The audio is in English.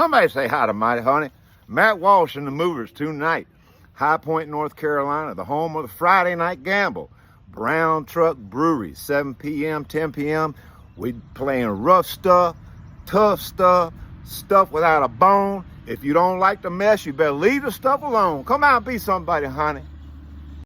Somebody say hi to Mighty Honey. Matt Walsh and the Movers tonight. High Point, North Carolina, the home of the Friday Night Gamble. Brown Truck Brewery, 7 p.m., 10 p.m. We playing rough stuff, tough stuff, stuff without a bone. If you don't like the mess, you better leave the stuff alone. Come out and be somebody, honey.